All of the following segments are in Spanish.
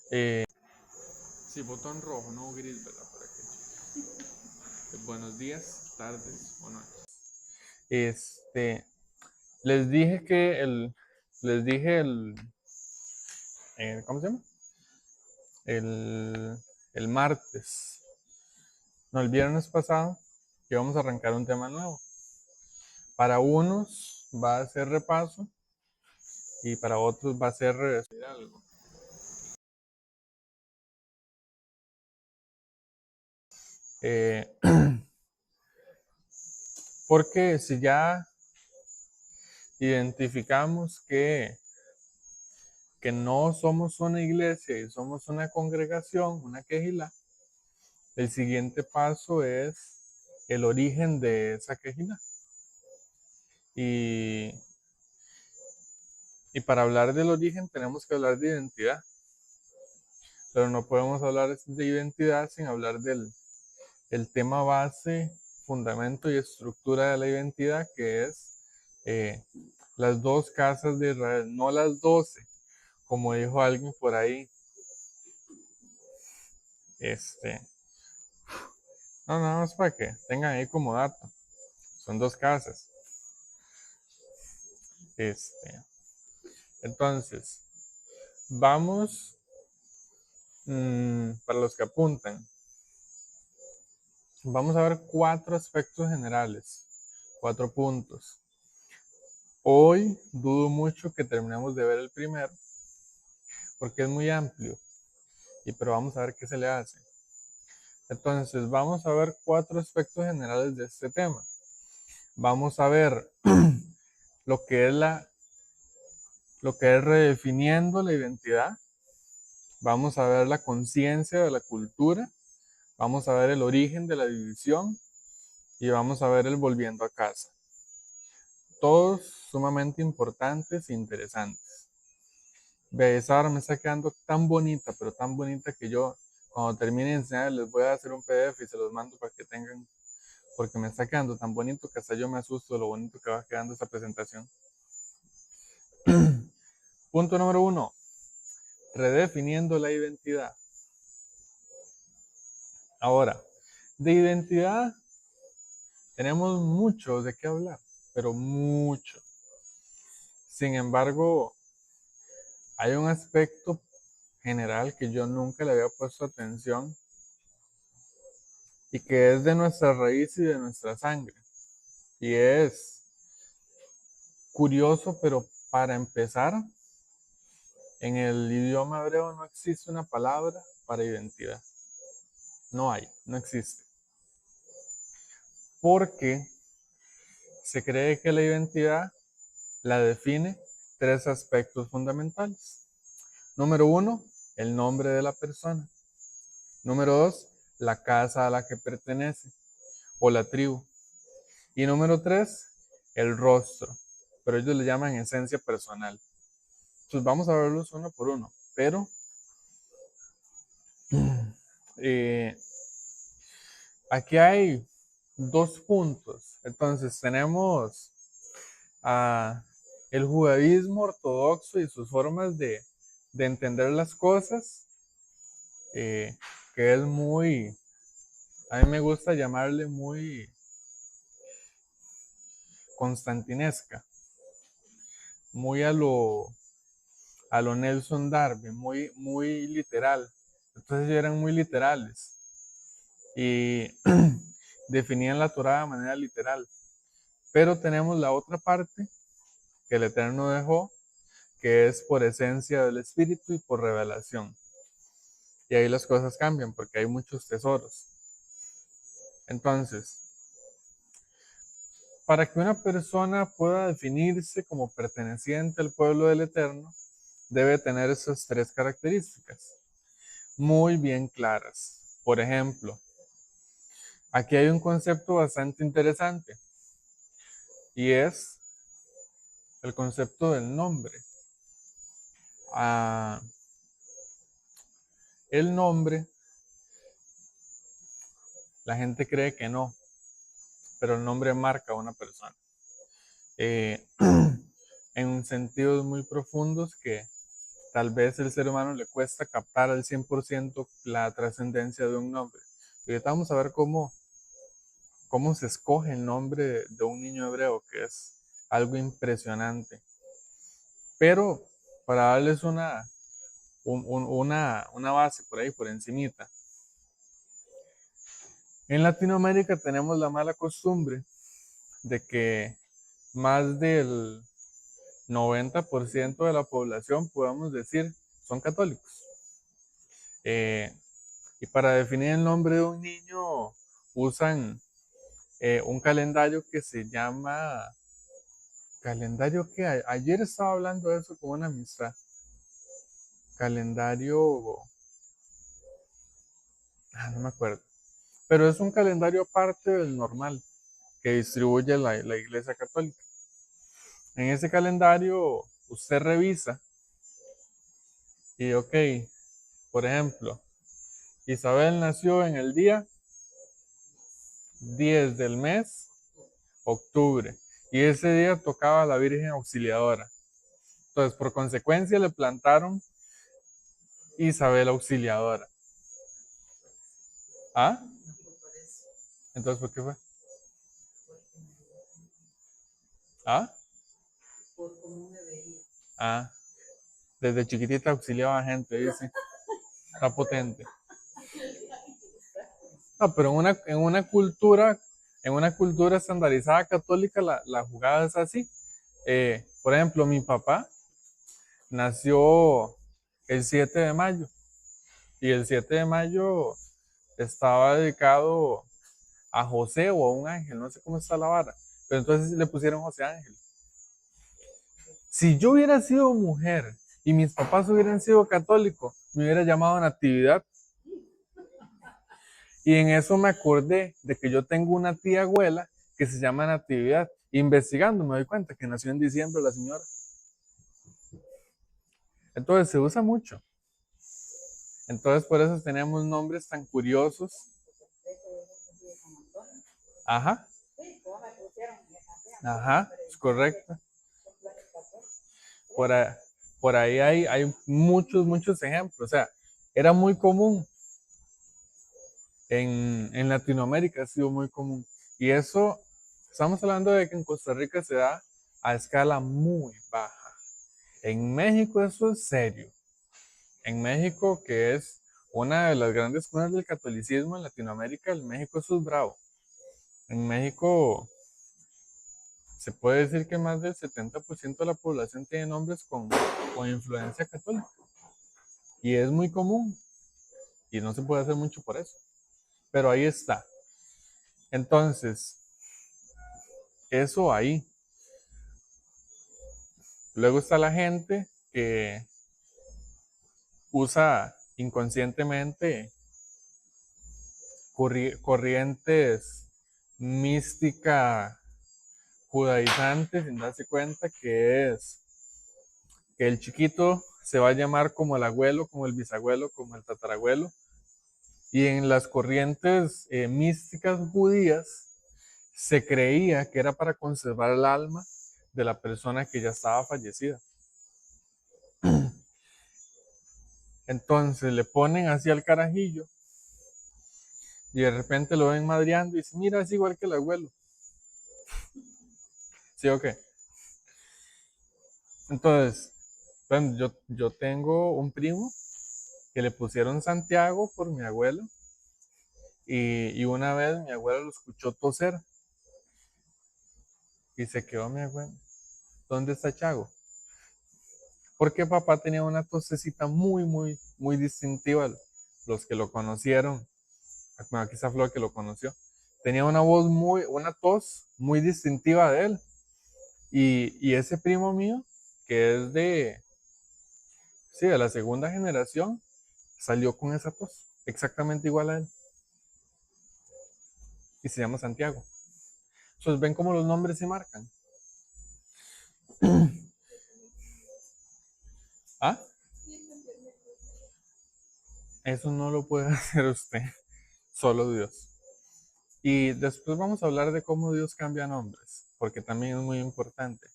Sí, botón rojo, no gris, ¿verdad? Para que. Buenos días, tardes o noches. Este, les dije que ¿cómo se llama? El, el martes, no, el viernes pasado, que vamos a arrancar un tema nuevo. Para unos va a ser repaso y para otros va a ser Algo. eh, porque si ya identificamos que no somos una iglesia y somos una congregación, una quejilá, el siguiente paso es el origen de esa quejilá. Y, y para hablar del origen tenemos que hablar de identidad, pero no podemos hablar de identidad sin hablar del el tema base, fundamento y estructura de la identidad, que es eh, las dos casas de Israel, no las 12, como dijo alguien por ahí. Este, no, nada más para que tengan ahí como dato. Son dos casas. Este, entonces, vamos, para los que apuntan, vamos a ver 4 aspectos generales, 4 puntos. Hoy dudo mucho que terminemos de ver el primero, porque es muy amplio, pero vamos a ver qué se le hace. Entonces, vamos a ver 4 aspectos generales de este tema. Vamos a ver lo que es redefiniendo la identidad. Vamos a ver la conciencia de la cultura. Vamos a ver el origen de la división y vamos a ver el volviendo a casa. Todos sumamente importantes e interesantes. Ve, esa ahora me está quedando tan bonita, pero tan bonita que yo cuando termine de enseñar les voy a hacer un PDF y se los mando para que tengan, porque me está quedando tan bonito que hasta yo me asusto de lo bonito que va quedando esta presentación. Punto número 1, redefiniendo la identidad. Ahora, de identidad tenemos mucho de qué hablar, pero mucho. Sin embargo, hay un aspecto general que yo nunca le había puesto atención y que es de nuestra raíz y de nuestra sangre. Y es curioso, pero para empezar, en el idioma hebreo no existe una palabra para identidad. No hay, no existe. Porque se cree que la identidad la define 3 aspectos fundamentales. Número 1, el nombre de la persona. Número 2, la casa a la que pertenece o la tribu. Y número 3, el rostro. Pero ellos le llaman esencia personal. Entonces vamos a verlos uno por uno. Pero eh, aquí hay 2 puntos. Entonces tenemos a el judaísmo ortodoxo y sus formas de entender las cosas, que es muy, a mí me gusta llamarle muy constantinesca, muy a lo Nelson Darwin, muy, muy literal. Entonces ellos eran muy literales y definían la Torah de manera literal. Pero tenemos la otra parte que el Eterno dejó, que es por esencia del Espíritu y por revelación. Y ahí las cosas cambian porque hay muchos tesoros. Entonces, para que una persona pueda definirse como perteneciente al pueblo del Eterno, debe tener esas 3 características muy bien claras. Por ejemplo, aquí hay un concepto bastante interesante y es el concepto del nombre. Ah, el nombre, la gente cree que no, pero el nombre marca a una persona. En sentidos muy profundos que tal vez el ser humano le cuesta captar al 100% la trascendencia de un nombre. Y ahorita vamos a ver cómo se escoge el nombre de un niño hebreo, que es algo impresionante. Pero para darles una base por ahí, por encimita. En Latinoamérica tenemos la mala costumbre de que más del 90% de la población, podemos decir, son católicos. Y para definir el nombre de un niño usan un calendario que se llama, calendario que ayer estaba hablando de eso con una amistad, calendario, no me acuerdo, pero es un calendario aparte del normal que distribuye la Iglesia Católica. En ese calendario usted revisa y ok, por ejemplo, Isabel nació en el día 10 del mes, octubre, y ese día tocaba a la Virgen Auxiliadora. Entonces, por consecuencia, le plantaron Isabel Auxiliadora. ¿Ah? Entonces, ¿por qué fue? ¿Ah? Por cómo me veía. Ah, desde chiquitita auxiliaba a gente, dice. Está potente. No, pero en una cultura estandarizada católica, la jugada es así. Por ejemplo, mi papá nació el 7 de mayo y el 7 de mayo estaba dedicado a José o a un ángel, no sé cómo está la vara, pero entonces le pusieron José Ángel. Si yo hubiera sido mujer y mis papás hubieran sido católicos, me hubiera llamado Natividad. Y en eso me acordé de que yo tengo una tía abuela que se llama Natividad. Investigando me doy cuenta que nació en diciembre la señora. Entonces se usa mucho. Entonces por eso tenemos nombres tan curiosos. Ajá. Ajá, es correcto. Por ahí hay muchos ejemplos. O sea, era muy común. En Latinoamérica ha sido muy común. Y eso, estamos hablando de que en Costa Rica se da a escala muy baja. En México eso es serio. En México, que es una de las grandes cunas del catolicismo en Latinoamérica, en México eso es bravo. En México se puede decir que más del 70% de la población tiene nombres con influencia católica. Y es muy común. Y no se puede hacer mucho por eso. Pero ahí está. Entonces, eso ahí. Luego está la gente que usa inconscientemente corrientes mística judaizantes sin darse cuenta que es que el chiquito se va a llamar como el abuelo, como el bisabuelo, como el tatarabuelo. Y en las corrientes místicas judías se creía que era para conservar el alma de la persona que ya estaba fallecida. Entonces le ponen así al carajillo y de repente lo ven madreando y dicen, mira, es igual que el abuelo. ¿Sí o qué? Entonces, bueno, yo tengo un primo que le pusieron Santiago por mi abuelo y una vez mi abuelo lo escuchó toser y se quedó mi abuelo. ¿Dónde está Chago? Porque papá tenía una tosecita muy distintiva. Los que lo conocieron, bueno, quizá Flor que lo conoció, tenía una tos muy distintiva de él. Y ese primo mío, que es de la segunda generación, salió con esa tos, exactamente igual a él. Y se llama Santiago. Entonces, ven cómo los nombres se marcan. ¿Ah? Eso no lo puede hacer usted, solo Dios. Y después vamos a hablar de cómo Dios cambia nombres, porque también es muy importante.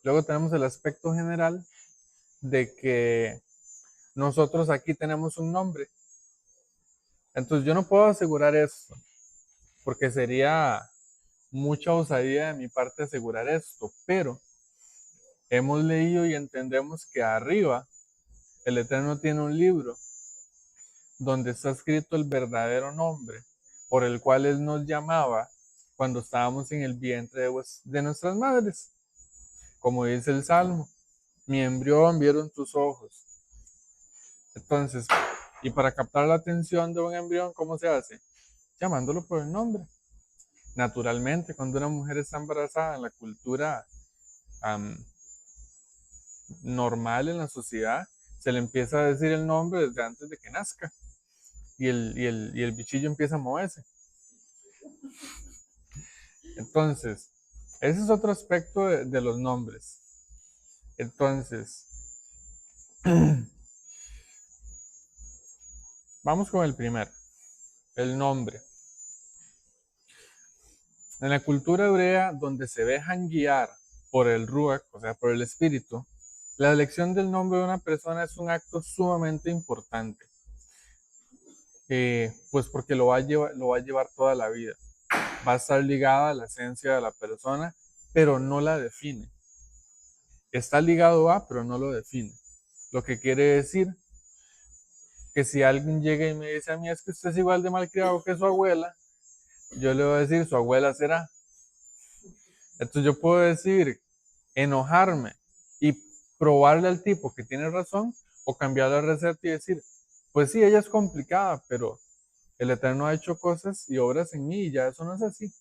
Luego tenemos el aspecto general de que nosotros aquí tenemos un nombre. Entonces yo no puedo asegurar esto, porque sería mucha osadía de mi parte asegurar esto, pero hemos leído y entendemos que arriba el Eterno tiene un libro donde está escrito el verdadero nombre por el cual Él nos llamaba cuando estábamos en el vientre de nuestras madres. Como dice el Salmo, mi embrión vieron tus ojos. Entonces, y para captar la atención de un embrión, ¿cómo se hace? Llamándolo por el nombre. Naturalmente, cuando una mujer está embarazada en la cultura normal en la sociedad, se le empieza a decir el nombre desde antes de que nazca. Y el bichillo empieza a moverse. Entonces, ese es otro aspecto de los nombres. Entonces, vamos con el primero, el nombre. En la cultura hebrea, donde se dejan guiar por el Ruach, o sea, por el espíritu, la elección del nombre de una persona es un acto sumamente importante. Pues porque lo va a llevar toda la vida. Va a estar ligada a la esencia de la persona, pero no la define. Está ligado a, pero no lo define. Lo que quiere decir que si alguien llega y me dice a mí es que usted es igual de malcriado que su abuela, yo le voy a decir su abuela será. Entonces yo puedo decir, enojarme y probarle al tipo que tiene razón o cambiar la receta y decir, pues sí, ella es complicada, pero el Eterno ha hecho cosas y obras en mí y ya eso no es así.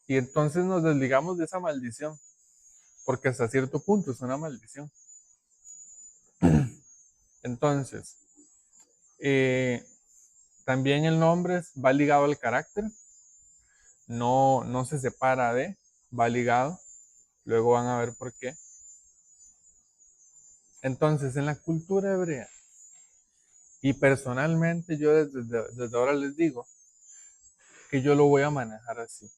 Y entonces nos desligamos de esa maldición, porque hasta cierto punto es una maldición. Entonces, también el nombre va ligado al carácter, no se separa de, va ligado, luego van a ver por qué. Entonces, en la cultura hebrea, y personalmente yo desde ahora les digo que yo lo voy a manejar así,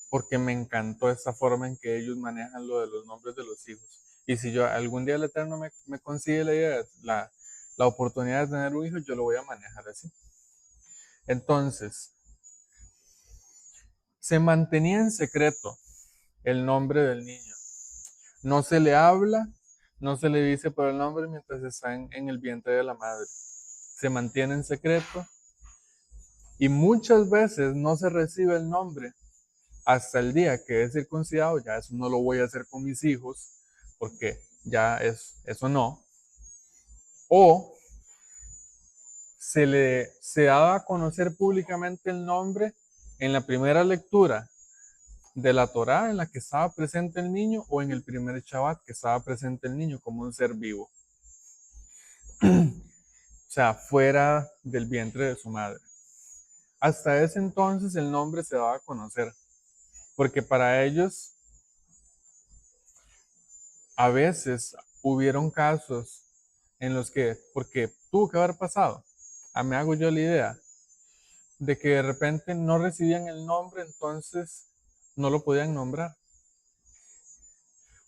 porque me encantó esta forma en que ellos manejan lo de los nombres de los hijos. Y si yo algún día el Eterno me consigue la idea, la oportunidad de tener un hijo, yo lo voy a manejar así. Entonces, se mantenía en secreto el nombre del niño. No se le habla, no se le dice por el nombre mientras está en el vientre de la madre. Se mantiene en secreto y muchas veces no se recibe el nombre hasta el día que es circuncidado. Ya eso no lo voy a hacer con mis hijos porque ya eso no. O se daba a conocer públicamente el nombre en la primera lectura de la Torá en la que estaba presente el niño o en el primer Shabbat que estaba presente el niño como un ser vivo. O sea, fuera del vientre de su madre. Hasta ese entonces el nombre se daba a conocer, porque para ellos a veces hubieron casos en los que, porque tuvo que haber pasado, me hago yo la idea, de que de repente no recibían el nombre, entonces no lo podían nombrar.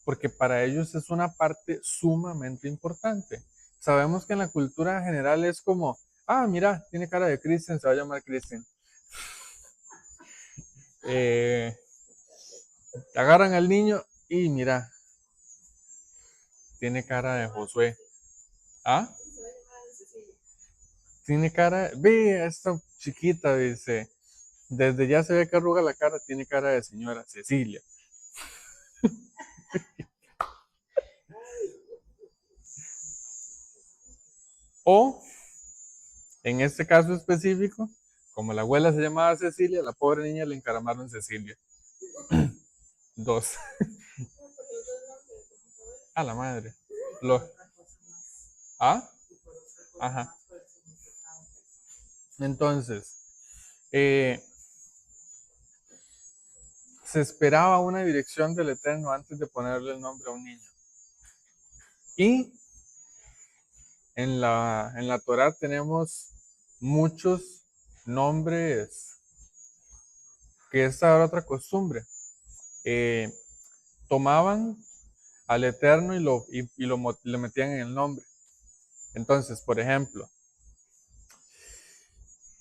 Porque para ellos es una parte sumamente importante. Sabemos que en la cultura general es como, mira, tiene cara de Christian, se va a llamar Christian. Agarran al niño y mira, tiene cara de Josué. Tiene cara, ve, esta chiquita, dice, desde ya se ve que arruga la cara, tiene cara de señora Cecilia. O, en este caso específico, como la abuela se llamaba Cecilia, la pobre niña le encaramaron Cecilia. 2. A la madre. Ajá. Entonces, se esperaba una dirección del Eterno antes de ponerle el nombre a un niño. Y en la Torá tenemos muchos nombres, que esta era otra costumbre. Tomaban al Eterno y le metían en el nombre. Entonces, por ejemplo,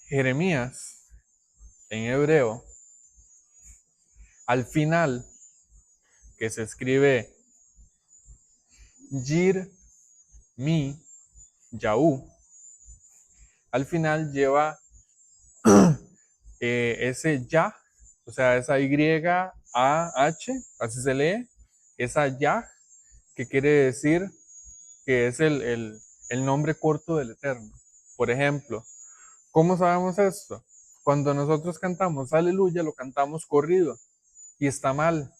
Jeremías en hebreo, al final, que se escribe Yir, Mi, Yaú, al final lleva ese ya, o sea, esa Y-A-H, así se lee, esa ya, que quiere decir que es el nombre corto del Eterno. Por ejemplo, ¿cómo sabemos esto? Cuando nosotros cantamos aleluya, lo cantamos corrido y está mal,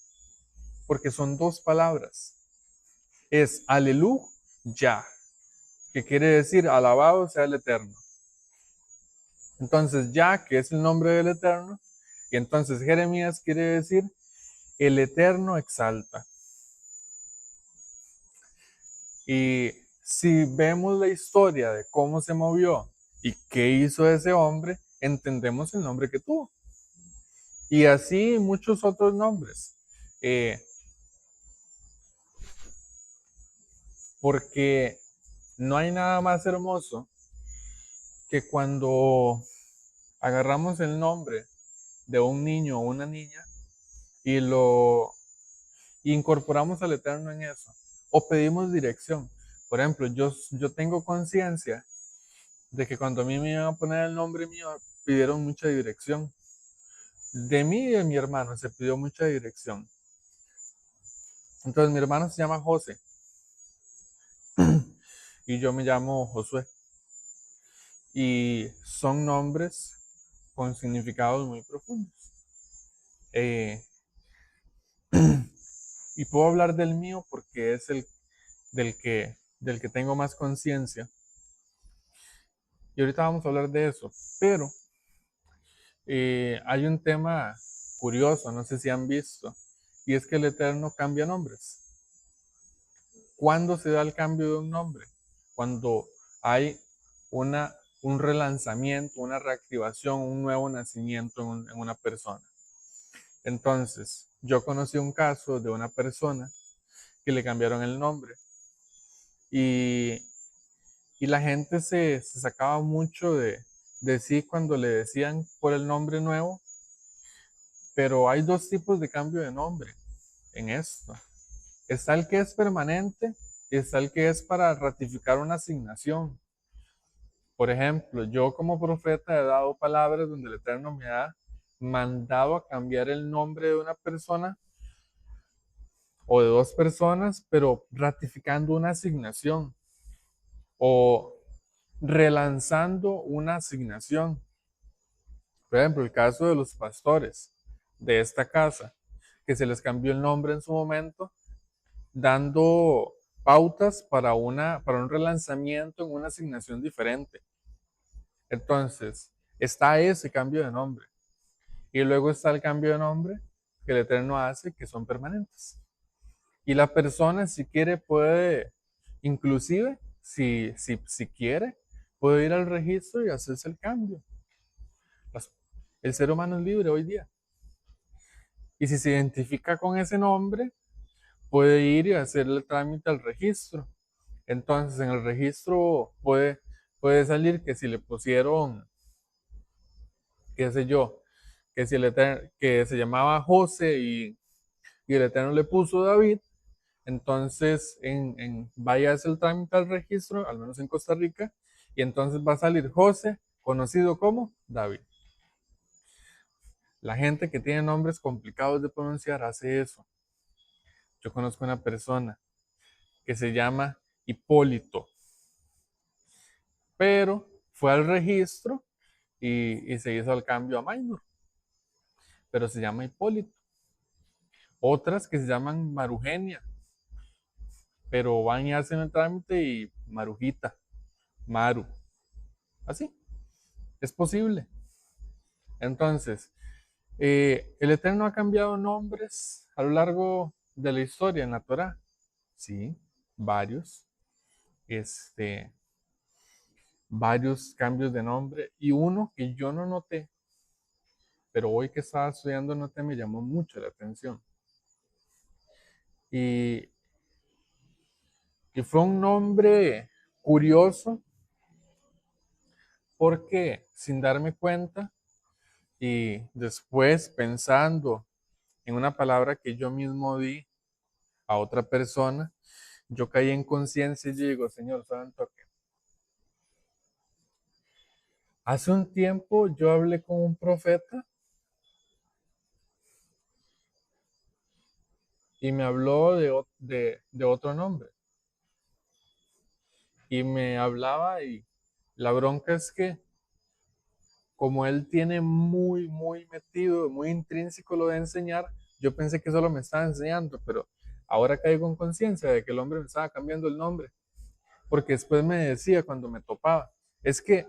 porque son dos palabras. Es aleluya, que quiere decir alabado sea el Eterno. Entonces, ya que es el nombre del Eterno, y entonces Jeremías quiere decir el Eterno exalta. Y si vemos la historia de cómo se movió y qué hizo ese hombre, entendemos el nombre que tuvo. Y así muchos otros nombres. Porque no hay nada más hermoso que cuando agarramos el nombre de un niño o una niña y lo incorporamos al Eterno en eso. O pedimos dirección. Por ejemplo, yo tengo conciencia de que cuando a mí me iban a poner el nombre mío, pidieron mucha dirección. De mí y de mi hermano se pidió mucha dirección. Entonces mi hermano se llama José y yo me llamo Josué. Y son nombres con significados muy profundos. Y puedo hablar del mío porque es el del que tengo más conciencia. Y ahorita vamos a hablar de eso. Pero hay un tema curioso, no sé si han visto, y es que el Eterno cambia nombres. ¿Cuándo se da el cambio de un nombre? Cuando hay un relanzamiento, una reactivación, un nuevo nacimiento en una persona. Entonces, yo conocí un caso de una persona que le cambiaron el nombre y, y la gente se sacaba mucho de sí cuando le decían por el nombre nuevo, pero hay dos tipos de cambio de nombre en esto. Está el que es permanente y está el que es para ratificar una asignación. Por ejemplo, yo como profeta he dado palabras donde el Eterno me ha mandado a cambiar el nombre de una persona o de dos personas, pero ratificando una asignación o relanzando una asignación. Por ejemplo, el caso de los pastores de esta casa, que se les cambió el nombre en su momento, dando pautas para un relanzamiento en una asignación diferente. Entonces, está ese cambio de nombre. Y luego está el cambio de nombre que el Eterno hace, que son permanentes. Y la persona, si quiere, puede, inclusive, si quiere, puede ir al registro y hacerse el cambio. El ser humano es libre hoy día. Y si se identifica con ese nombre, puede ir y hacer el trámite al registro. Entonces, en el registro puede salir que si le pusieron, qué sé yo, que si que se llamaba José y el Eterno le puso David, entonces vaya a hacer el trámite al registro, al menos en Costa Rica, y entonces va a salir José, conocido como David. La gente que tiene nombres complicados de pronunciar hace eso. Yo conozco una persona que se llama Hipólito, pero fue al registro y se hizo el cambio a Minor, pero se llama Hipólito. Otras que se llaman Marugenia, pero van y hacen el trámite y Marujita, Maru, así, es posible. Entonces, el Eterno ha cambiado nombres a lo largo de la historia en la Torah. Sí, varios. Varios cambios de nombre. Y uno que yo no noté, pero hoy que estaba estudiando noté, me llamó mucho la atención. Y fue un nombre curioso porque sin darme cuenta y después pensando en una palabra que yo mismo di a otra persona, yo caí en conciencia y digo, Señor, ¿saben toque? Hace un tiempo yo hablé con un profeta y me habló de otro nombre. Y me hablaba y la bronca es que como él tiene muy metido, muy intrínseco lo de enseñar, yo pensé que solo me estaba enseñando, pero ahora caigo en conciencia de que el hombre me estaba cambiando el nombre. Porque después me decía cuando me topaba, es que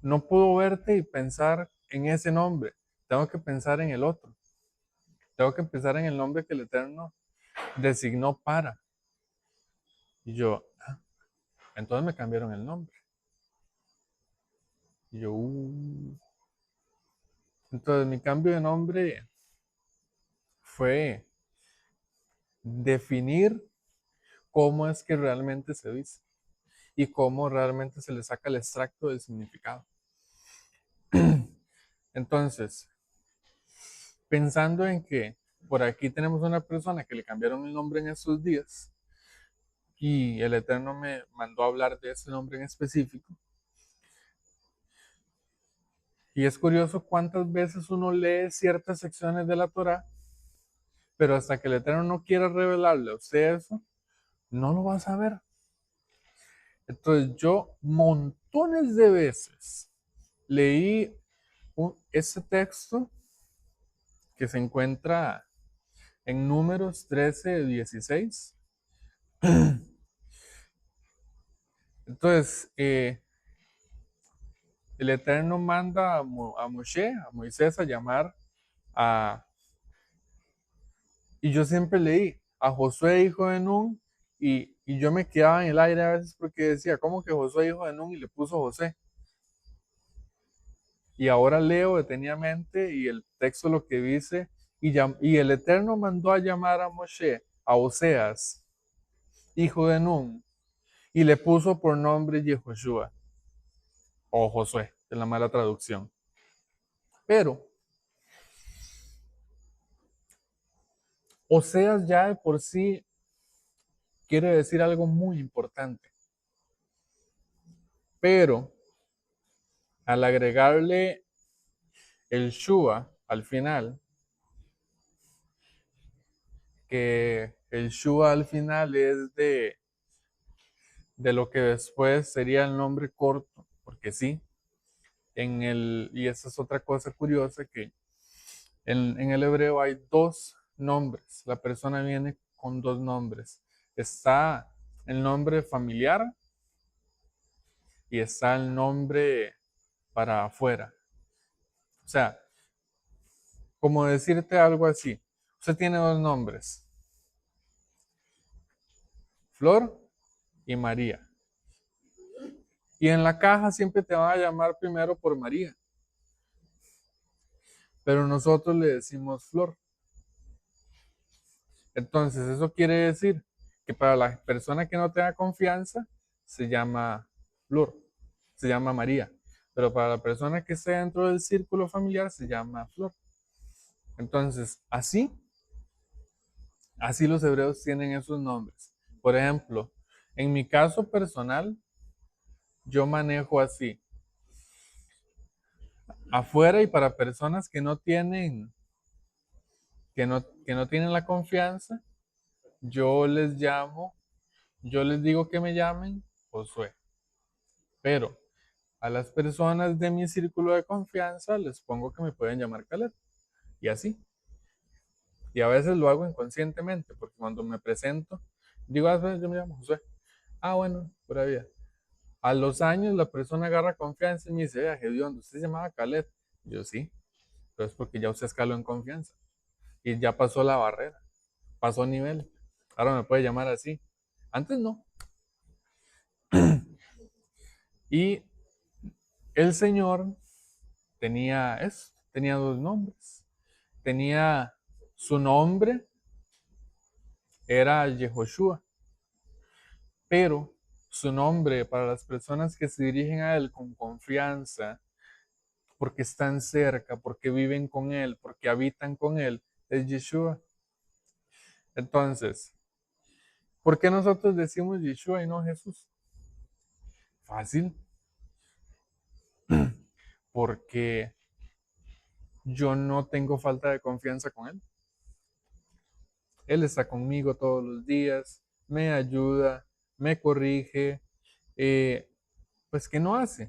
no puedo verte y pensar en ese nombre, tengo que pensar en el otro, tengo que pensar en el nombre que el Eterno designó para. Y yo, entonces me cambiaron el nombre. Y yo, entonces mi cambio de nombre fue definir cómo es que realmente se dice y cómo realmente se le saca el extracto del significado. Entonces, pensando en que por aquí tenemos una persona que le cambiaron el nombre en estos días y el Eterno me mandó a hablar de ese nombre en específico. Y es curioso cuántas veces uno lee ciertas secciones de la Torá, pero hasta que el Eterno no quiera revelarle a usted eso, no lo va a saber. Entonces yo montones de veces leí ese texto que se encuentra en Números 13:16. Entonces, el Eterno manda a Moshe, a Moisés, a llamar a... Y yo siempre leí a Josué, hijo de Nun, y yo me quedaba en el aire a veces porque decía, ¿cómo que Josué, hijo de Nun? Y le puso José. Y ahora leo detenidamente y el texto lo que dice, y el Eterno mandó a llamar a Moshe, a Oseas, hijo de Nun, y le puso por nombre Yehoshua, o Josué, en la mala traducción. Pero Oseas ya de por sí quiere decir algo muy importante. Pero al agregarle el Shua al final, que el Shua al final es de lo que después sería el nombre corto, porque sí, y esa es otra cosa curiosa, que en el hebreo hay dos nombres, la persona viene con dos nombres. Está el nombre familiar y está el nombre para afuera. O sea, como decirte algo así, usted tiene dos nombres, Flor y María. Y en la caja siempre te van a llamar primero por María, pero nosotros le decimos Flor. Entonces, eso quiere decir que para la persona que no tenga confianza, se llama Flor, se llama María. Pero para la persona que esté dentro del círculo familiar, se llama Flor. Entonces, así los hebreos tienen esos nombres. Por ejemplo, en mi caso personal, yo manejo así. Afuera y para personas que no tienen la confianza, yo les llamo, yo les digo que me llamen Josué. Pero a las personas de mi círculo de confianza les pongo que me pueden llamar Caleb. Y así. Y a veces lo hago inconscientemente, porque cuando me presento, digo, yo me llamo Josué. Ah, bueno, pura vida. A los años la persona agarra confianza y me dice, vea, Gediondo, usted se llamaba Caleb. Yo sí, pero es porque ya usted escaló en confianza. Y ya pasó la barrera, pasó nivel. Ahora me puede llamar así. Antes no. Y el Señor tenía dos nombres. Tenía su nombre, era Yehoshua, pero Su nombre para las personas que se dirigen a Él con confianza, porque están cerca, porque viven con Él, porque habitan con Él, es Yeshua. Entonces, ¿por qué nosotros decimos Yeshua y no Jesús? Fácil, porque yo no tengo falta de confianza con Él. Él está conmigo todos los días, me ayuda, me corrige, pues ¿qué no hace?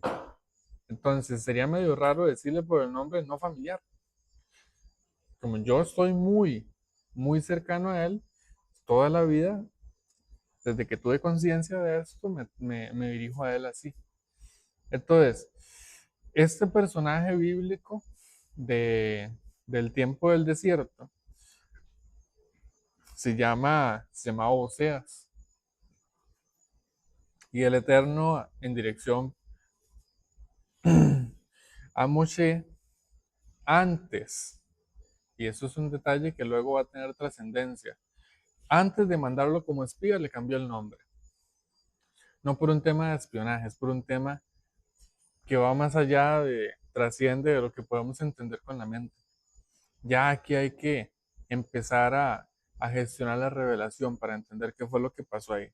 Entonces sería medio raro decirle por el nombre no familiar. Como yo estoy muy cercano a Él, toda la vida, desde que tuve conciencia de esto, me dirijo a Él así. Entonces, este personaje bíblico del tiempo del desierto se llama Oseas. Y el Eterno en dirección a Moshe antes, y eso es un detalle que luego va a tener trascendencia, antes de mandarlo como espía le cambió el nombre. No por un tema de espionaje, es por un tema que va más allá trasciende de lo que podemos entender con la mente. Ya aquí hay que empezar a gestionar la revelación para entender qué fue lo que pasó ahí.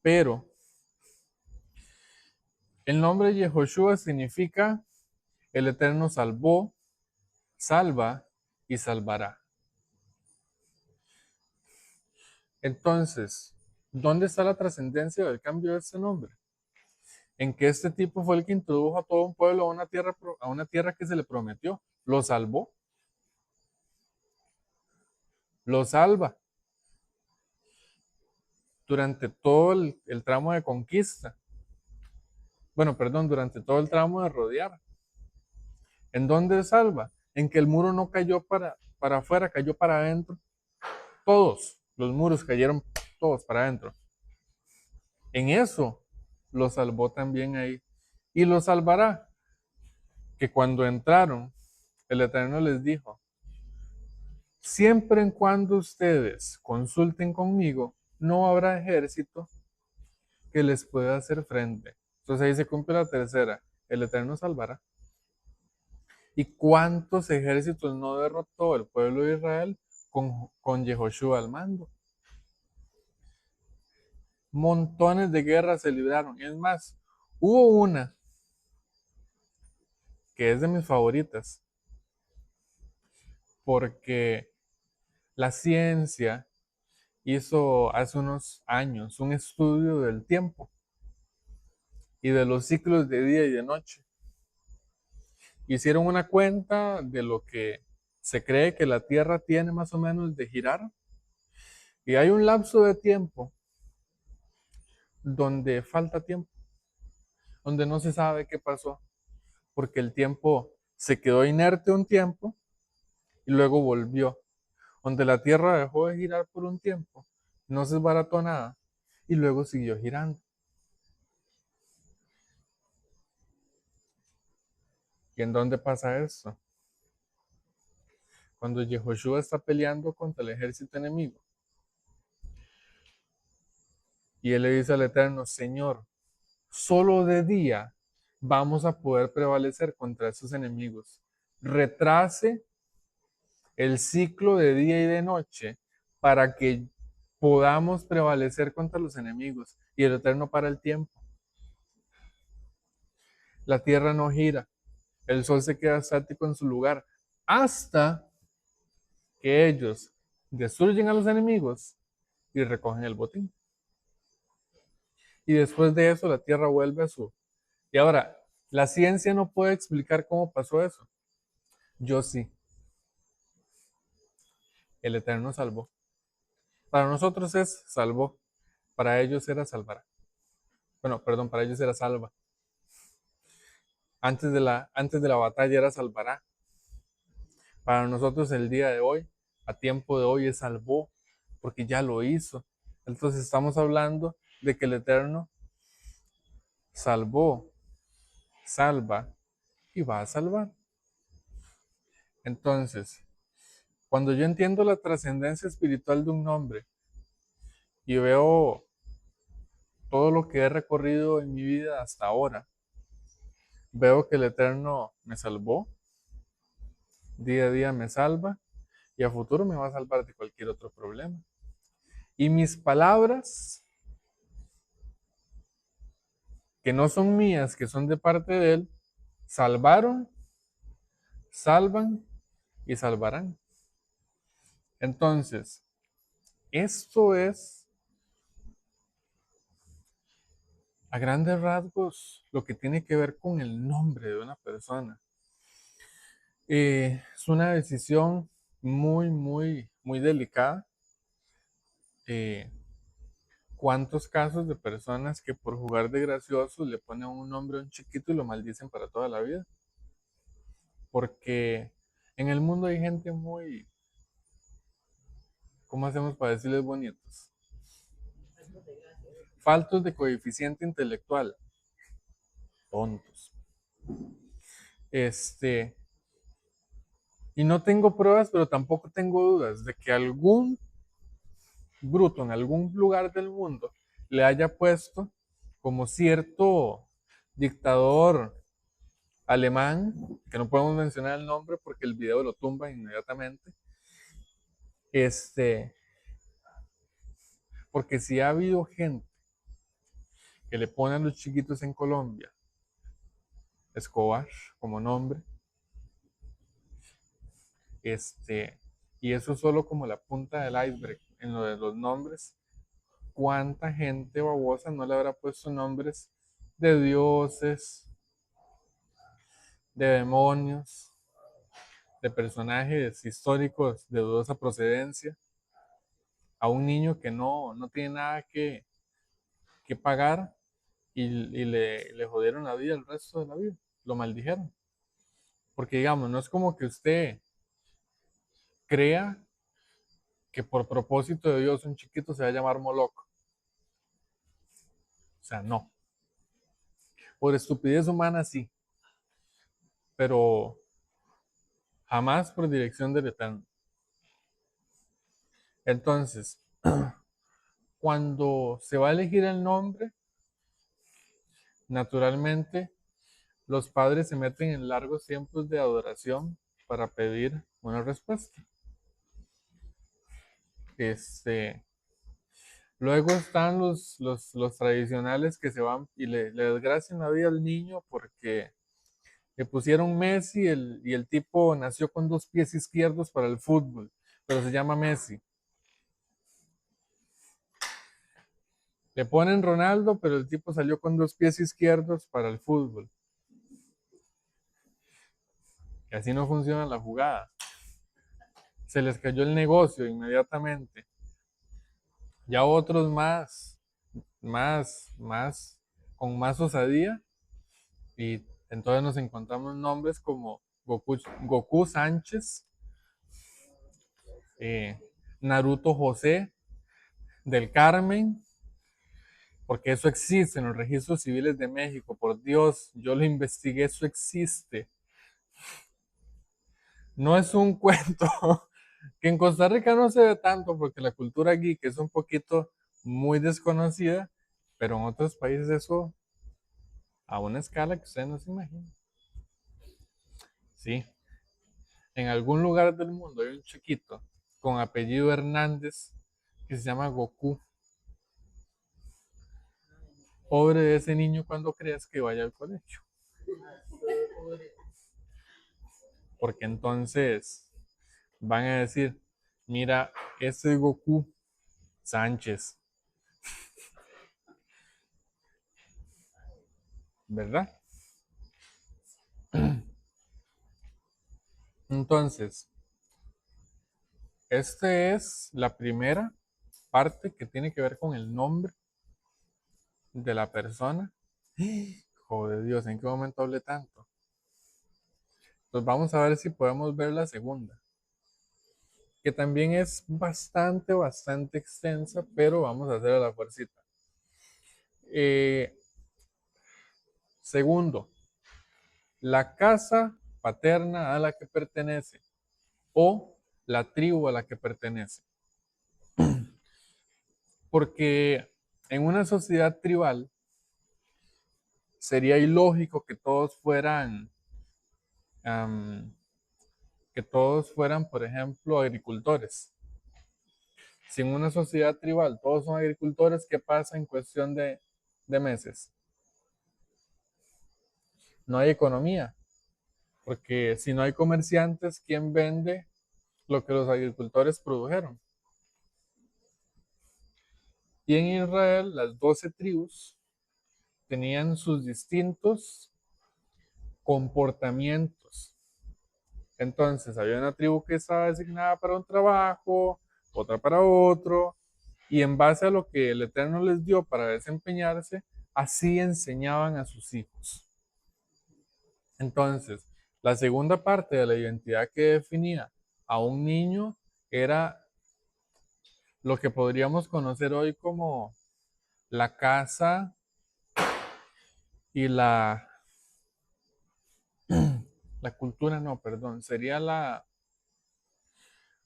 Pero el nombre Yehoshua significa el Eterno salvó, salva y salvará. Entonces, ¿dónde está la trascendencia del cambio de este nombre? En que este tipo fue el que introdujo a todo un pueblo a una tierra que se le prometió. Lo salvó, lo salva durante todo el tramo de conquista. Bueno, perdón, durante todo el tramo de rodear. ¿En dónde salva? En que el muro no cayó para afuera, cayó para adentro. Todos los muros cayeron todos para adentro. En eso lo salvó también ahí. Y lo salvará. Que cuando entraron, el Eterno les dijo, siempre en cuando ustedes consulten conmigo, no habrá ejército que les pueda hacer frente. Entonces ahí se cumple la tercera, el Eterno salvará. ¿Y cuántos ejércitos no derrotó el pueblo de Israel con Yehoshua al mando? Montones de guerras se libraron. Es más, hubo una que es de mis favoritas, porque la ciencia hizo hace unos años un estudio del tiempo y de los ciclos de día y de noche. Hicieron una cuenta de lo que se cree que la Tierra tiene más o menos de girar y hay un lapso de tiempo donde falta tiempo, donde no se sabe qué pasó, porque el tiempo se quedó inerte un tiempo y luego volvió, donde la Tierra dejó de girar por un tiempo, no se desbarató nada y luego siguió girando. ¿Y en dónde pasa esto? Cuando Yehoshua está peleando contra el ejército enemigo. Y él le dice al Eterno, Señor, solo de día vamos a poder prevalecer contra esos enemigos. Retrase el ciclo de día y de noche para que podamos prevalecer contra los enemigos. Y el Eterno para el tiempo. La tierra no gira, el sol se queda estático en su lugar hasta que ellos destruyen a los enemigos y recogen el botín. Y después de eso la tierra vuelve a su... Y ahora, la ciencia no puede explicar cómo pasó eso. Yo sí. El Eterno salvó. Para nosotros es salvó. Para ellos era salvará. Bueno, perdón, para ellos era salva. Antes de la batalla era salvará. Para nosotros el día de hoy, a tiempo de hoy, es salvó, porque ya lo hizo. Entonces estamos hablando de que el Eterno salvó, salva y va a salvar. Entonces, cuando yo entiendo la trascendencia espiritual de un nombre y veo todo lo que he recorrido en mi vida hasta ahora, veo que el Eterno me salvó, día a día me salva y a futuro me va a salvar de cualquier otro problema. Y mis palabras, que no son mías, que son de parte de Él, salvaron, salvan y salvarán. Entonces, esto es, a grandes rasgos, lo que tiene que ver con el nombre de una persona. Es una decisión muy, muy, muy delicada. ¿Cuántos casos de personas que por jugar de graciosos le ponen un nombre a un chiquito y lo maldicen para toda la vida? Porque en el mundo hay gente muy, ¿cómo hacemos para decirles bonitos? Faltos de coeficiente intelectual, tontos. Y no tengo pruebas, pero tampoco tengo dudas de que algún bruto en algún lugar del mundo le haya puesto como cierto dictador alemán, que no podemos mencionar el nombre porque el video lo tumba inmediatamente, porque si ha habido gente que le pone a los chiquitos en Colombia Escobar como nombre, y eso es solo como la punta del iceberg en lo de los nombres. ¿Cuánta gente babosa no le habrá puesto nombres de dioses, de demonios, de personajes históricos de dudosa procedencia a un niño que no tiene nada que pagar y le jodieron la vida el resto de la vida? Lo maldijeron. Porque digamos, no es como que usted crea que por propósito de Dios un chiquito se va a llamar Moloch. O sea, no. Por estupidez humana sí, pero jamás por dirección del Eterno. Entonces, cuando se va a elegir el nombre, naturalmente los padres se meten en largos tiempos de adoración para pedir una respuesta. Luego están los tradicionales que se van y le desgracian la vida al niño porque le pusieron Messi y el tipo nació con 2 pies izquierdos para el fútbol, pero se llama Messi. Le ponen Ronaldo, pero el tipo salió con 2 pies izquierdos para el fútbol. Y así no funciona la jugada. Se les cayó el negocio inmediatamente. Ya otros con más osadía, y entonces nos encontramos nombres como Goku Sánchez, Naruto José del Carmen, porque eso existe en los registros civiles de México. Por Dios, yo lo investigué, eso existe. No es un cuento que en Costa Rica no se ve tanto porque la cultura geek es un poquito muy desconocida, pero en otros países eso a una escala que usted no se imagina. Sí, en algún lugar del mundo hay un chiquito con apellido Hernández que se llama Goku. Pobre de ese niño cuando creas que vaya al colegio. Porque entonces van a decir, mira, ese es Goku Sánchez. ¿Verdad? Entonces, esta es la primera parte que tiene que ver con el nombre de la persona. Joder Dios, ¿en qué momento hablé tanto? Pues vamos a ver si podemos ver la segunda, que también es bastante extensa, pero vamos a hacer a la fuercita. Segundo, la casa paterna a la que pertenece o la tribu a la que pertenece. Porque En una sociedad tribal sería ilógico am, que todos fueran, por ejemplo, agricultores. Si en una sociedad tribal todos son agricultores, ¿qué pasa en cuestión de meses? No hay economía, porque si no hay comerciantes, ¿quién vende lo que los agricultores produjeron? Y en Israel, las 12 tribus tenían sus distintos comportamientos. Entonces, había una tribu que estaba designada para un trabajo, otra para otro, y en base a lo que el Eterno les dio para desempeñarse, así enseñaban a sus hijos. Entonces, la segunda parte de la identidad que definía a un niño era lo que podríamos conocer hoy como la casa y la cultura, no, perdón, sería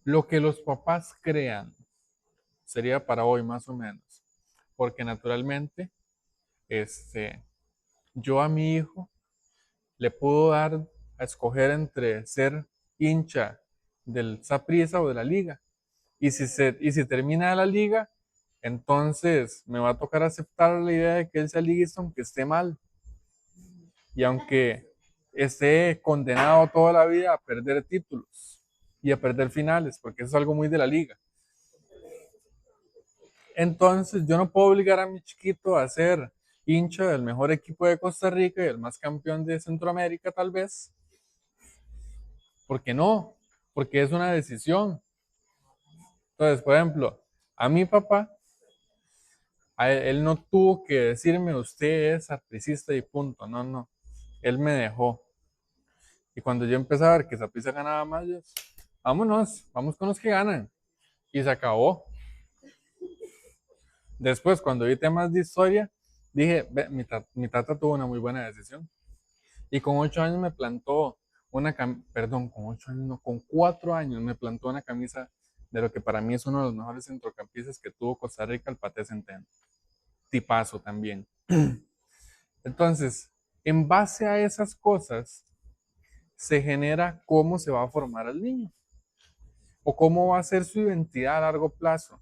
lo que los papás crean, sería para hoy más o menos, porque naturalmente, yo a mi hijo le puedo dar a escoger entre ser hincha del Saprissa o de la liga. Y si termina la liga, entonces me va a tocar aceptar la idea de que él sea liguista aunque esté mal. Y aunque esté condenado toda la vida a perder títulos y a perder finales, porque eso es algo muy de la liga. Entonces yo no puedo obligar a mi chiquito a ser hincha del mejor equipo de Costa Rica y el más campeón de Centroamérica tal vez. ¿Por qué no? Porque es una decisión. Entonces, por ejemplo, a mi papá, él no tuvo que decirme usted es sapricista y punto. No, no. Él me dejó. Y cuando yo empecé a ver que Saprissa ganaba más, yo, vámonos, vamos con los que ganan. Y se acabó. Después, cuando vi temas de historia, dije, ve, mi tata tuvo una muy buena decisión. Y con 8 años me plantó perdón, con 8 años, no, con 4 años me plantó una camisa de lo que para mí es uno de los mejores centrocampistas que tuvo Costa Rica, el Paté Centeno. Tipazo también. Entonces, en base a esas cosas, se genera cómo se va a formar el niño o cómo va a ser su identidad a largo plazo.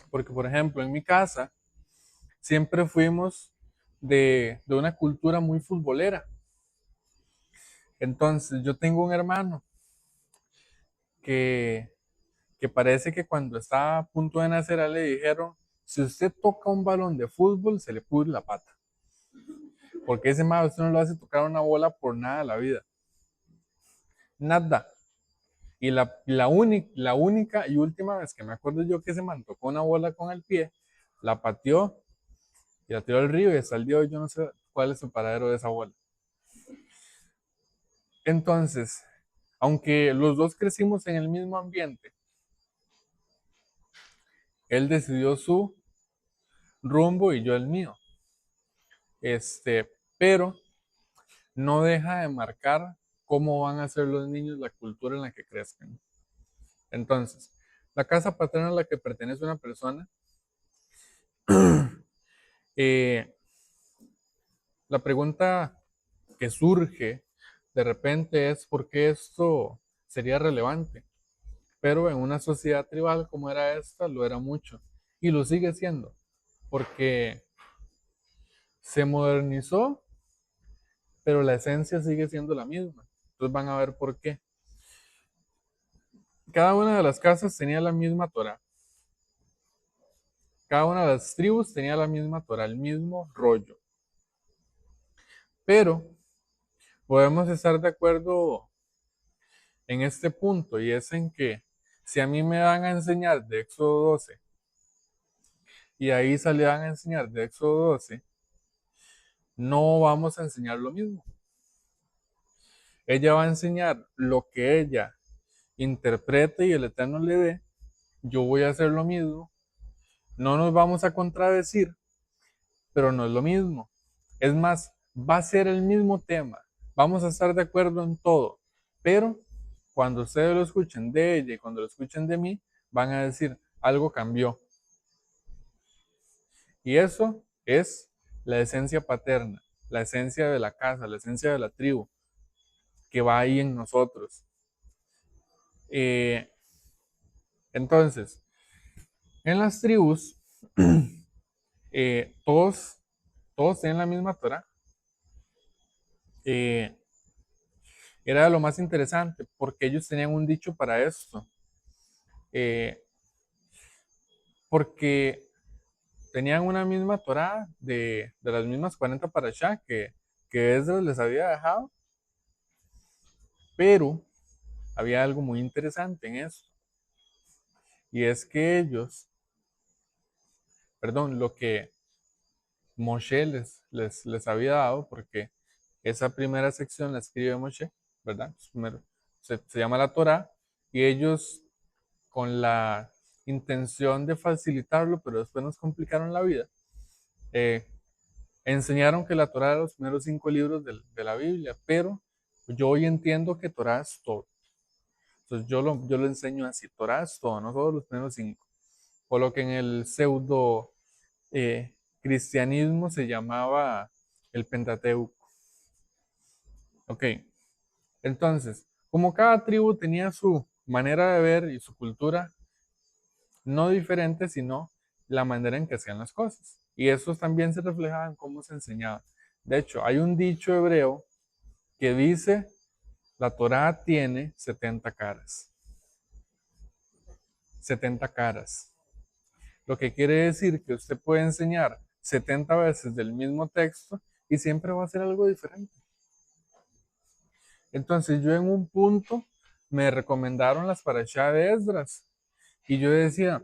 Porque, por ejemplo, en mi casa siempre fuimos de una cultura muy futbolera. Entonces, yo tengo un hermano que, que parece que cuando estaba a punto de nacer a él le dijeron, si usted toca un balón de fútbol, se le pudre la pata. Porque ese más usted no lo hace tocar una bola por nada de la vida. Nada. Y la única y última vez que me acuerdo yo que se man tocó una bola con el pie, la pateó y la tiró al río y hasta el día de hoy yo no sé cuál es el paradero de esa bola. Entonces, aunque los dos crecimos en el mismo ambiente, él decidió su rumbo y yo el mío. Pero no deja de marcar cómo van a ser los niños, la cultura en la que crezcan. Entonces, la casa paterna a la que pertenece una persona, eh, la pregunta que surge de repente es por qué esto sería relevante. Pero en una sociedad tribal como era esta, lo era mucho. Y lo sigue siendo, porque se modernizó, pero la esencia sigue siendo la misma. Entonces van a ver por qué. Cada una de las casas tenía la misma Torah. Cada una de las tribus tenía la misma Torah, el mismo rollo. Pero podemos estar de acuerdo en este punto, y es en que si a mí me van a enseñar de Éxodo 12 y ahí le van a enseñar de Éxodo 12, no vamos a enseñar lo mismo. Ella va a enseñar lo que ella interprete y el Eterno le dé. Yo voy a hacer lo mismo. No nos vamos a contradecir, pero no es lo mismo. Es más, va a ser el mismo tema. Vamos a estar de acuerdo en todo. Pero cuando ustedes lo escuchen de ella y cuando lo escuchen de mí, van a decir, algo cambió. Y eso es la esencia paterna, la esencia de la casa, la esencia de la tribu que va ahí en nosotros. Eh, entonces, en las tribus, todos, todos tienen la misma Torah. Eh, Era lo más interesante porque ellos tenían un dicho para esto. Eh, Porque tenían una misma Torah de las mismas 40 parashá que Esdras les había dejado, pero había algo muy interesante en eso. Y es que ellos, perdón, lo que Moshe les había dado, porque esa primera sección la escribe Moshe, ¿verdad? Primero, se llama la Torah, y ellos con la intención de facilitarlo, pero después nos complicaron la vida, eh, enseñaron que la Torah era los primeros 5 libros de la Biblia, pero yo hoy entiendo que Torah es todo. Entonces yo lo enseño así, Torah es todo, no solo los primeros 5. O lo que en el pseudo cristianismo se llamaba el Pentateuco. Ok, entonces, como cada tribu tenía su manera de ver y su cultura, no diferente, sino la manera en que hacían las cosas. Y eso también se reflejaba en cómo se enseñaba. De hecho, hay un dicho hebreo que dice, la Torá tiene 70 caras. 70 caras. Lo que quiere decir que usted puede enseñar 70 veces del mismo texto y siempre va a ser algo diferente. Entonces yo en un punto me recomendaron las parashá de Esdras y yo decía,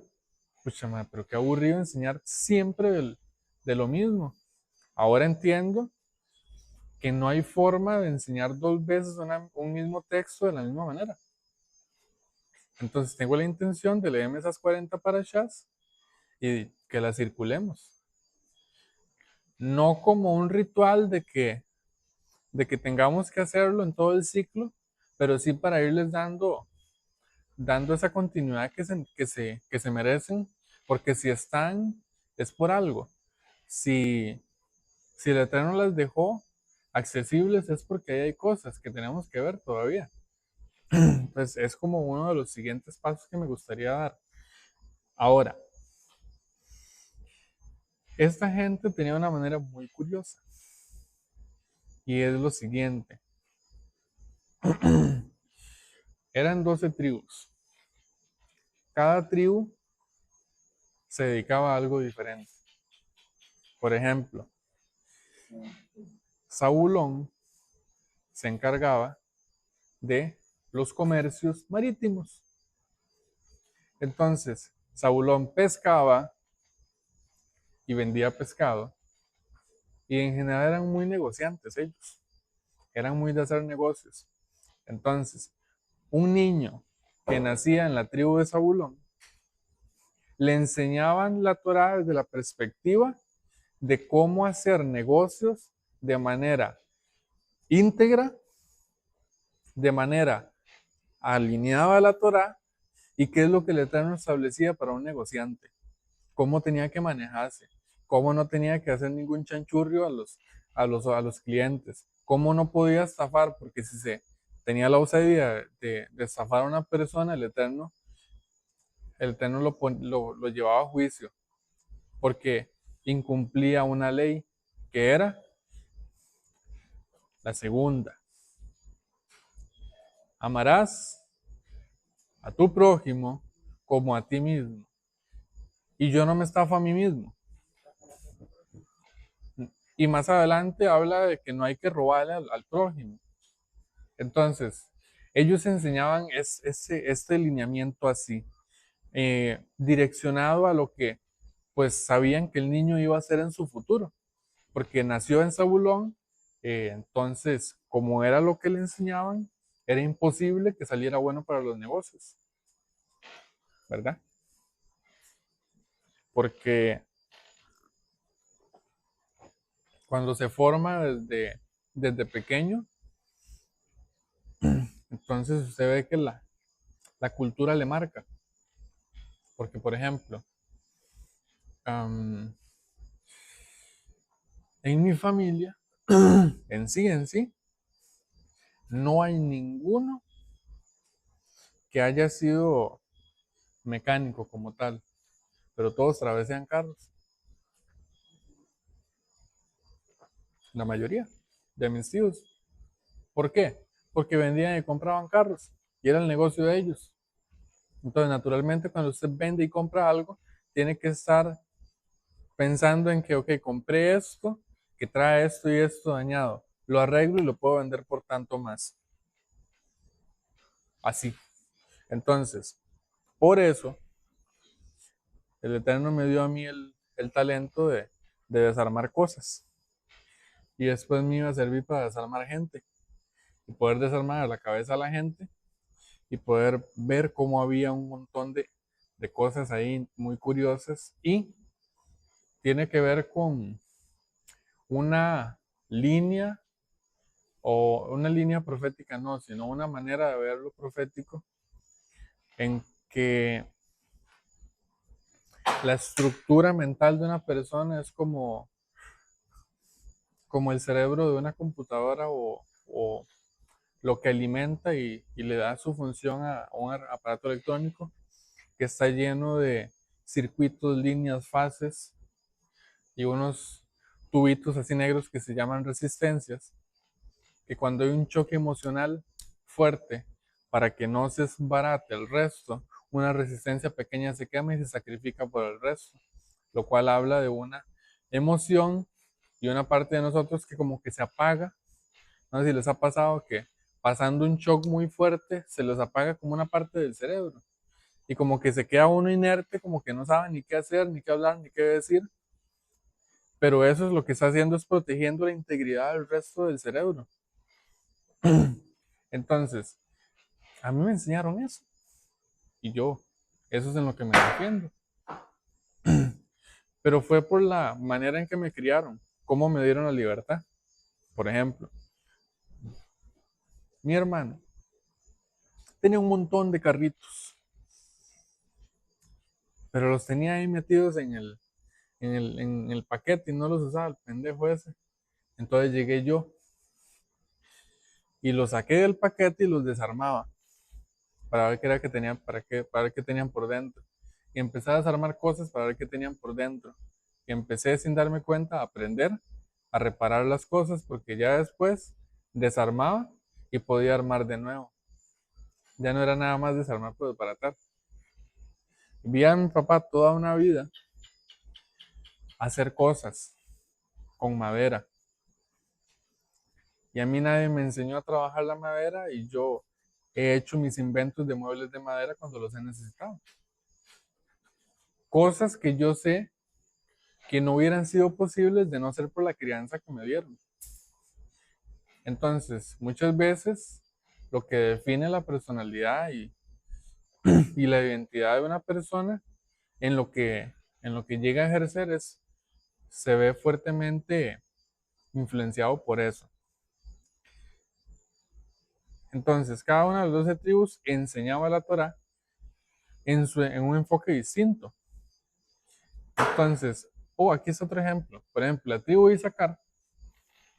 pucha madre, pero qué aburrido enseñar siempre de lo mismo. Ahora entiendo que no hay forma de enseñar 2 veces un mismo texto de la misma manera. Entonces tengo la intención de leerme esas 40 parashas y que las circulemos. No como un ritual de que tengamos que hacerlo en todo el ciclo, pero sí para irles dando esa continuidad que se merecen, porque si están, es por algo. Si el Eterno las dejó accesibles es porque ahí hay cosas que tenemos que ver todavía. Entonces es como uno de los siguientes pasos que me gustaría dar. Ahora, esta gente tenía una manera muy curiosa y es lo siguiente. Eran 12 tribus. Cada tribu se dedicaba a algo diferente. Por ejemplo, Zabulón se encargaba de los comercios marítimos. Entonces, Zabulón pescaba y vendía pescado y en general eran muy negociantes ellos. Eran muy de hacer negocios. Entonces, un niño que nacía en la tribu de Zabulón le enseñaban la Torá desde la perspectiva de cómo hacer negocios de manera íntegra, de manera alineada a la Torá, y qué es lo que el Eterno establecía para un negociante, cómo tenía que manejarse, cómo no tenía que hacer ningún chanchurrio a los clientes, cómo no podía estafar, porque si se tenía la osadía de estafar a una persona, el Eterno lo llevaba a juicio, porque incumplía una ley que era la segunda. Amarás a tu prójimo como a ti mismo. Y yo no me estafo a mí mismo. Y más adelante habla de que no hay que robarle al prójimo. Entonces, ellos enseñaban este lineamiento así, direccionado a lo que pues sabían que el niño iba a hacer en su futuro, porque nació en Zabulón, entonces como era lo que le enseñaban, era imposible que saliera bueno para los negocios, ¿verdad? Porque cuando se forma desde pequeño, entonces usted ve que la cultura le marca. Porque, por ejemplo, En mi familia, en sí, no hay ninguno que haya sido mecánico como tal, pero todos travesean carros, la mayoría de mis tíos. ¿Por qué? Porque vendían y compraban carros y era el negocio de ellos. Entonces, naturalmente, cuando usted vende y compra algo, tiene que estar pensando en que, ok, compré esto, que trae esto y esto dañado, lo arreglo y lo puedo vender por tanto más. Así. Entonces, por eso, el Eterno me dio a mí el talento de desarmar cosas. Y después me iba a servir para desarmar gente. Y poder desarmar la cabeza a la gente y poder ver cómo había un montón de cosas ahí muy curiosas. Y tiene que ver con una línea, o una línea profética, no, sino una manera de ver lo profético en que la estructura mental de una persona es como el cerebro de una computadora o lo que alimenta y le da su función a un aparato electrónico que está lleno de circuitos, líneas, fases y unos tubitos así negros que se llaman resistencias, que cuando hay un choque emocional fuerte, para que no se desbarate el resto, una resistencia pequeña se quema y se sacrifica por el resto, lo cual habla de una emoción y una parte de nosotros que como que se apaga. No sé si les ha pasado que pasando un shock muy fuerte se les apaga como una parte del cerebro y como que se queda uno inerte, como que no sabe ni qué hacer, ni qué hablar, ni qué decir, pero eso es lo que está haciendo, es protegiendo la integridad del resto del cerebro. Entonces, a mí me enseñaron eso y yo, eso es en lo que me defiendo. Pero fue por la manera en que me criaron, cómo me dieron la libertad. Por ejemplo, mi hermano tenía un montón de carritos, pero los tenía ahí metidos en el paquete y no los usaba el pendejo ese. Entonces llegué yo y los saqué del paquete y los desarmaba para ver qué era que tenían, para ver qué tenían por dentro. Y empecé a desarmar cosas para ver qué tenían por dentro. Y empecé sin darme cuenta a aprender a reparar las cosas porque ya después desarmaba y podía armar de nuevo. Ya no era nada más desarmar por desbaratar. Vi a mi papá toda una vida hacer cosas con madera. Y a mí nadie me enseñó a trabajar la madera y yo he hecho mis inventos de muebles de madera cuando los he necesitado. Cosas que yo sé que no hubieran sido posibles de no ser por la crianza que me dieron. Entonces, muchas veces lo que define la personalidad y la identidad de una persona en lo que llega a ejercer se ve fuertemente influenciado por eso. Entonces, cada una de las 12 tribus enseñaba la Torá en un enfoque distinto. Entonces, aquí es otro ejemplo. Por ejemplo, la tribu de Isaacar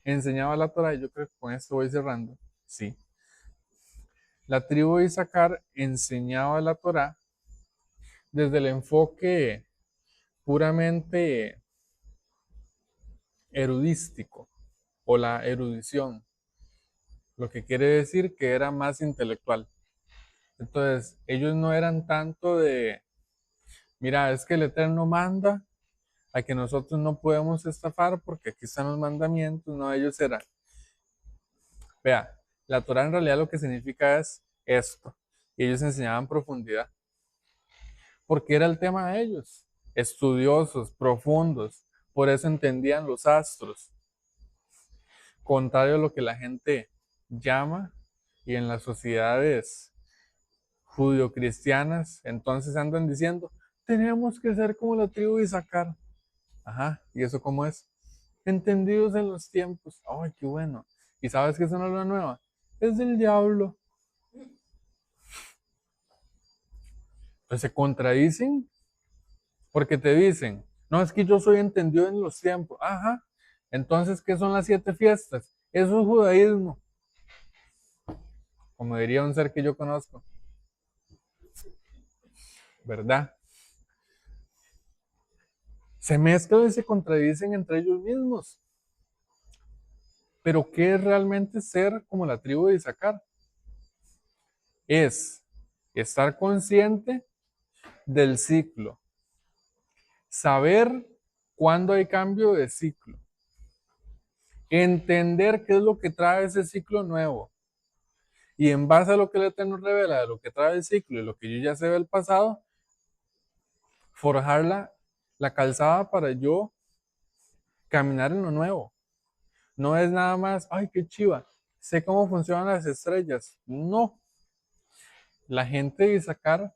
enseñaba la Torá, y yo creo que con esto voy cerrando. Sí. La tribu de Isaacar enseñaba la Torá desde el enfoque puramente erudístico o la erudición, lo que quiere decir que era más intelectual. Entonces, ellos no eran tanto de, mira, es que el Eterno manda a que nosotros no podemos estafar porque aquí están los mandamientos, no, ellos eran, vea, la Torah en realidad lo que significa es esto, y ellos enseñaban profundidad, porque era el tema de ellos, estudiosos, profundos, por eso entendían los astros, contrario a lo que la gente llama, y en las sociedades judio-cristianas, entonces andan diciendo, tenemos que ser como la tribu de Isaacar. Ajá, ¿y eso cómo es? Entendidos en los tiempos. Ay, qué bueno. ¿Y sabes qué es una luna nueva? Es del diablo. Pues se contradicen porque te dicen, no, es que yo soy entendido en los tiempos. Ajá, Entonces, ¿qué son las 7 fiestas? Eso es judaísmo, como diría un ser que yo conozco, ¿verdad? Se mezclan y se contradicen entre ellos mismos. Pero ¿qué es realmente ser como la tribu de Isaacar? Es estar consciente del ciclo, saber cuándo hay cambio de ciclo, entender qué es lo que trae ese ciclo nuevo y en base a lo que el Eterno revela de lo que trae el ciclo y lo que yo ya sé del pasado, forjar la calzada para yo caminar en lo nuevo. No es nada más, ay, qué chiva, sé cómo funcionan las estrellas. No, la gente de Isaacar,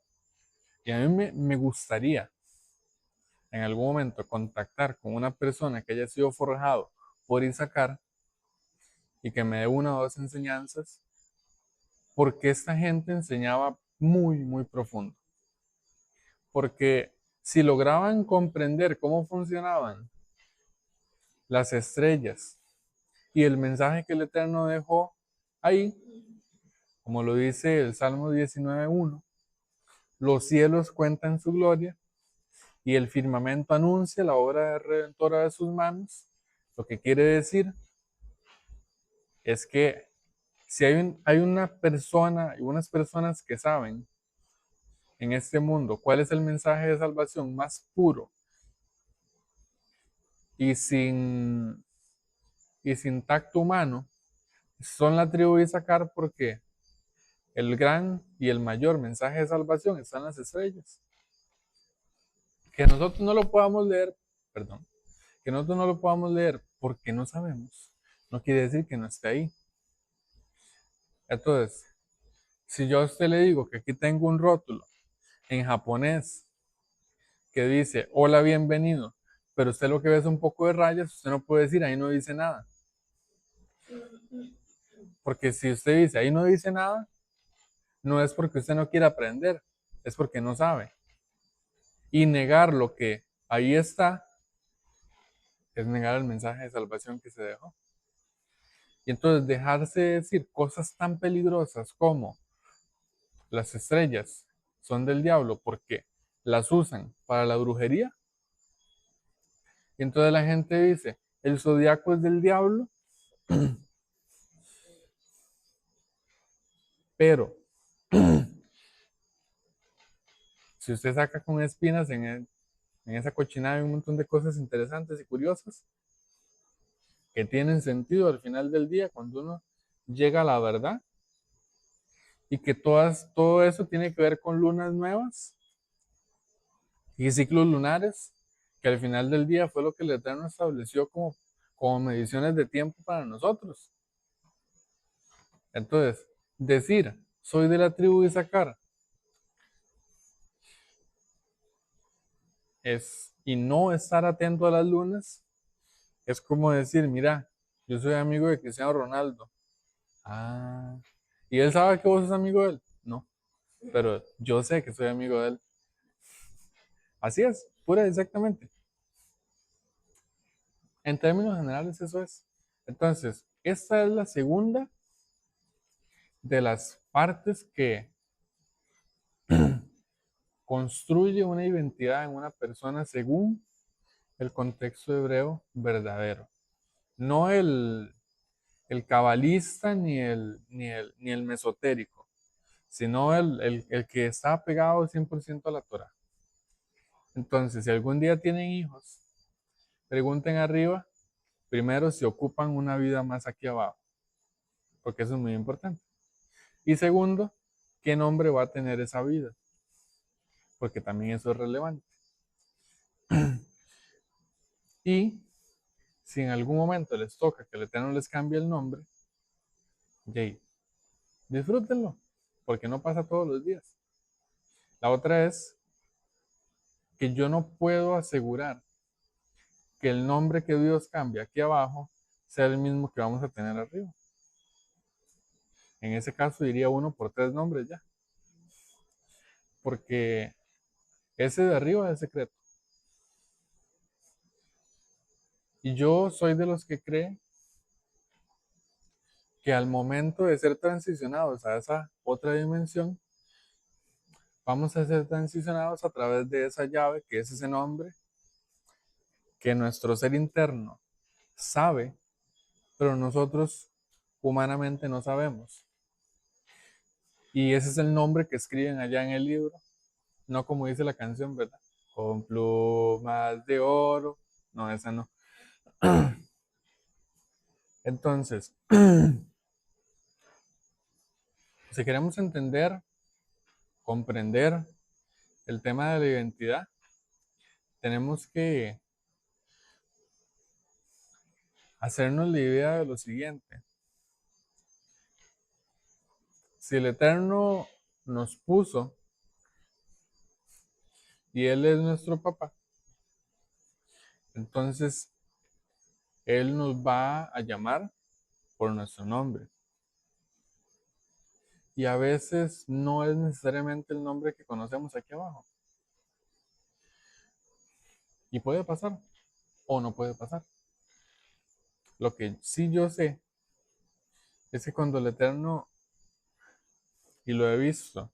y a mí me gustaría en algún momento contactar con una persona que haya sido forjado por Isaacar y que me dé una o dos enseñanzas, porque esta gente enseñaba muy, muy profundo. Porque si lograban comprender cómo funcionaban las estrellas y el mensaje que el Eterno dejó ahí, como lo dice el Salmo 19:1, los cielos cuentan su gloria y el firmamento anuncia la obra redentora de sus manos, lo que quiere decir es que si hay una persona y unas personas que saben en este mundo cuál es el mensaje de salvación más puro y sin, y sin tacto humano, son la tribu de Isaacar porque el gran y el mayor mensaje de salvación está en las estrellas. Que nosotros no lo podamos leer, perdón, que nosotros no lo podamos leer porque no sabemos, no quiere decir que no esté ahí. Entonces, si yo a usted le digo que aquí tengo un rótulo en japonés que dice hola, bienvenido, pero usted lo que ve es un poco de rayas, usted no puede decir ahí no dice nada. Porque si usted dice ahí no dice nada, no es porque usted no quiera aprender, es porque no sabe. Y negar lo que ahí está es negar el mensaje de salvación que se dejó. Y entonces dejarse decir cosas tan peligrosas como las estrellas son del diablo porque las usan para la brujería. Y entonces la gente dice, el zodiaco es del diablo, pero si usted saca con espinas en esa cochinada hay un montón de cosas interesantes y curiosas que tienen sentido al final del día cuando uno llega a la verdad y que todo eso tiene que ver con lunas nuevas y ciclos lunares, que al final del día fue lo que el Eterno estableció como mediciones de tiempo para nosotros. Entonces, decir, soy de la tribu de Isaacar, y no estar atento a las lunas, es como decir, mira, yo soy amigo de Cristiano Ronaldo. Ah, ¿y él sabe que vos sos amigo de él? No, pero yo sé que soy amigo de él. Así es, pura exactamente. En términos generales eso es. Entonces, esta es la segunda de las partes que construye una identidad en una persona según el contexto hebreo verdadero. No el cabalista ni el mesotérico, sino el que está pegado 100% a la Torah. Entonces, si algún día tienen hijos, pregunten arriba, primero si ocupan una vida más aquí abajo, porque eso es muy importante. Y segundo, ¿qué nombre va a tener esa vida? Porque también eso es relevante. Y si en algún momento les toca que el Eterno les cambie el nombre, yay, disfrútenlo, porque no pasa todos los días. La otra es que yo no puedo asegurar que el nombre que Dios cambia aquí abajo sea el mismo que vamos a tener arriba. En ese caso diría uno por 3 nombres ya, porque ese de arriba es secreto. Y yo soy de los que cree que al momento de ser transicionados a esa otra dimensión, vamos a ser transicionados a través de esa llave, que es ese nombre, que nuestro ser interno sabe, pero nosotros humanamente no sabemos. Y ese es el nombre que escriben allá en el libro, no como dice la canción, ¿verdad? Con plumas de oro. No, esa no. Entonces, si queremos entender, comprender el tema de la identidad, tenemos que hacernos la idea de lo siguiente. Si el Eterno nos puso y Él es nuestro papá, entonces Él nos va a llamar por nuestro nombre. Y a veces no es necesariamente el nombre que conocemos aquí abajo. Y puede pasar o no puede pasar. Lo que sí yo sé es que cuando el Eterno, y lo he visto,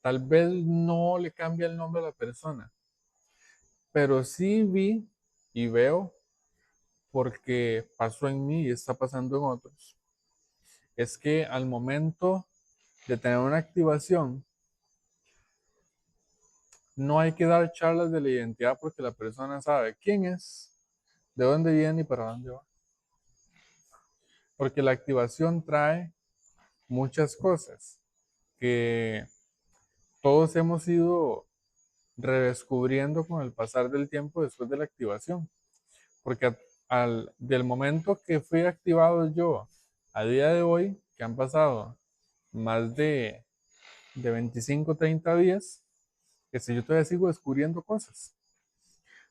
tal vez no le cambia el nombre a la persona, pero sí vi y veo, porque pasó en mí y está pasando en otros, es que al momento de tener una activación, no hay que dar charlas de la identidad porque la persona sabe quién es, de dónde viene y para dónde va. Porque la activación trae muchas cosas que todos hemos ido redescubriendo con el pasar del tiempo después de la activación. Porque del momento que fui activado yo a día de hoy, que han pasado más de 25, 30 días, que si yo todavía sigo descubriendo cosas,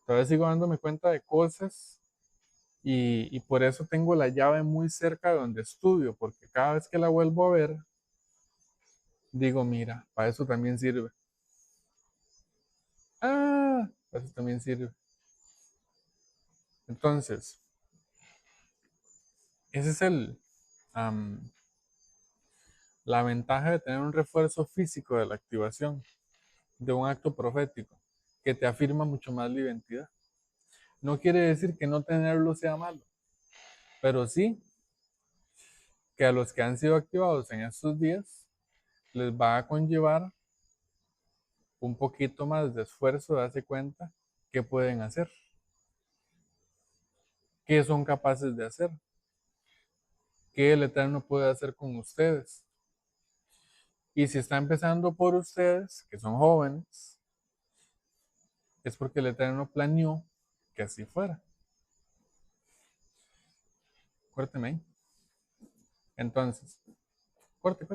todavía sigo dándome cuenta de cosas y por eso tengo la llave muy cerca de donde estudio, porque cada vez que la vuelvo a ver, digo, mira, para eso también sirve. Ah, para eso también sirve. Entonces, ese es la ventaja de tener un refuerzo físico de la activación, de un acto profético, que te afirma mucho más la identidad. No quiere decir que no tenerlo sea malo, pero sí que a los que han sido activados en estos días les va a conllevar un poquito más de esfuerzo de darse cuenta qué pueden hacer, qué son capaces de hacer, qué el Eterno puede hacer con ustedes. Y si está empezando por ustedes, que son jóvenes, es porque el Eterno planeó que así fuera. Cuérteme ahí. Entonces, corte.